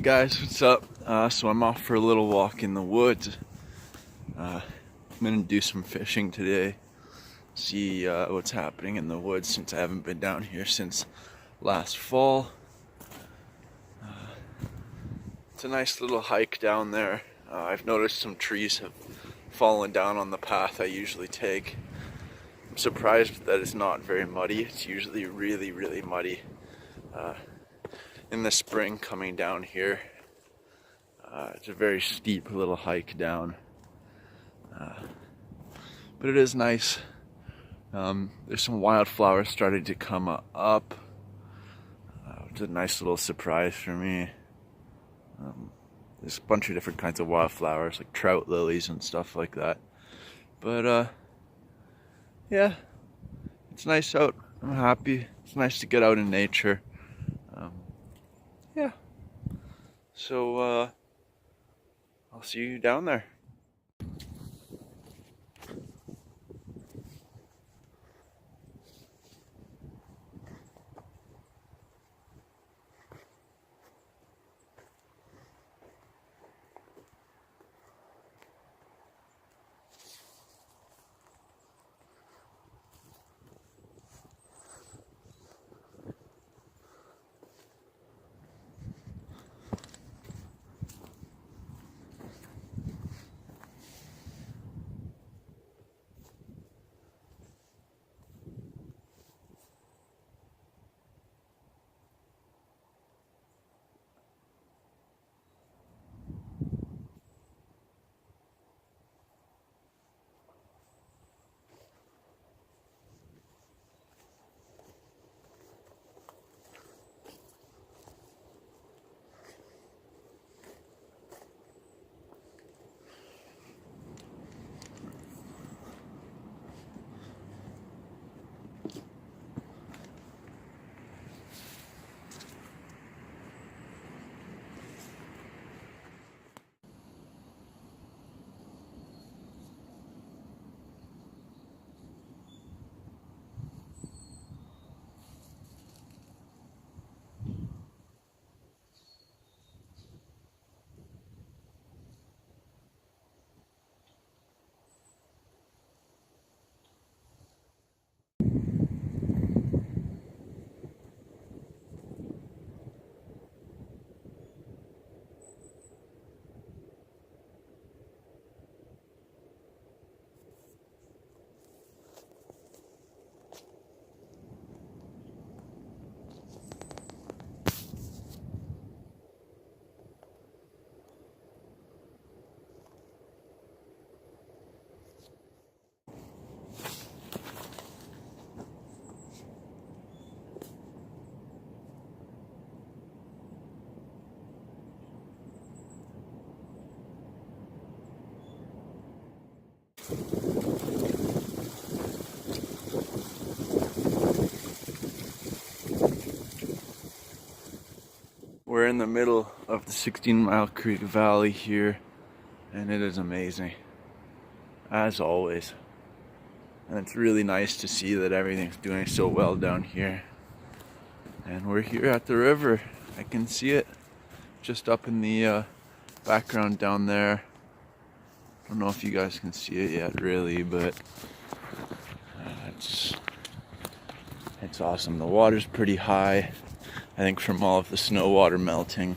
guys, what's up? So I'm off for a little walk in the woods. I'm gonna do some fishing today. See what's happening in the woods since I haven't been down here since last fall. It's a nice little hike down there. I've noticed some trees have fallen down on the path I usually take. I'm surprised that it's not very muddy. It's usually really muddy in the spring coming down here. It's a very steep little hike down, but it is nice. There's some wildflowers starting to come up, which is a nice little surprise for me. There's a bunch of different kinds of wildflowers, like trout lilies and stuff like that. But yeah, it's nice out. I'm happy. It's nice to get out in nature. Yeah. So I'll see you down there. We're in the middle of the 16-Mile Creek Valley here, and it is amazing, as always. And it's really nice to see that everything's doing so well down here. And we're here at the river. I can see it just up in the background down there. I don't know if you guys can see it yet, really, but it's awesome. The water's pretty high, I think, from all of the snow water melting.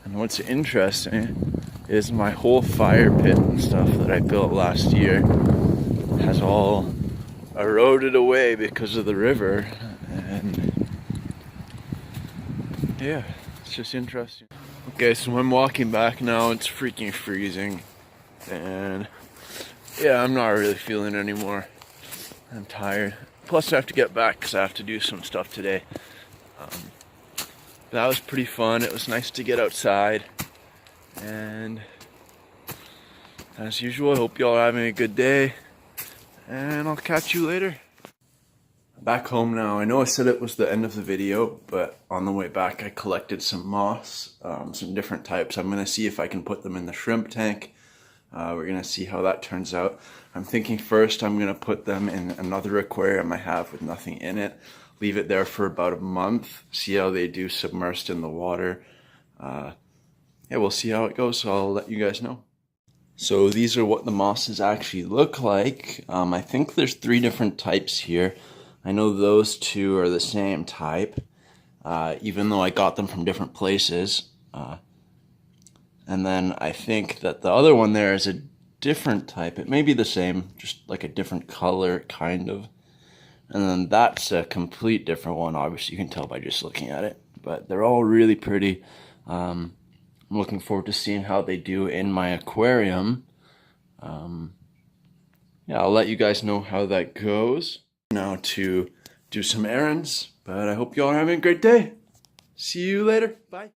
And what's interesting is my whole fire pit and stuff that I built last year has all eroded away because of the river. And yeah, it's just interesting. Okay, so I'm walking back now. It's freaking freezing. And yeah, I'm not really feeling it anymore. I'm tired. Plus I have to get back because I have to do some stuff today. That was pretty fun. It was nice to get outside. And as usual, I hope y'all are having a good day. And I'll catch you later. Back home now. I know I said it was the end of the video, but on the way back I collected some moss, some different types. I'm going to see if I can put them in the shrimp tank. We're going to see how that turns out. I'm thinking first I'm going to put them in another aquarium I have with nothing in it. Leave it there for about a month. See how they do submersed in the water. Yeah, we'll see how it goes, so I'll let you guys know. So these are what the mosses actually look like. I think there's 3 different types here. I know those 2 are the same type, even though I got them from different places. And then I think that the other one there is a different type. It may be the same, just like a different color, kind of. And then that's a complete different one. Obviously, you can tell by just looking at it. But they're all really pretty. I'm looking forward to seeing how they do in my aquarium. Yeah, I'll let you guys know how that goes. Now to do some errands, but I hope you all are having a great day. See you later. Bye.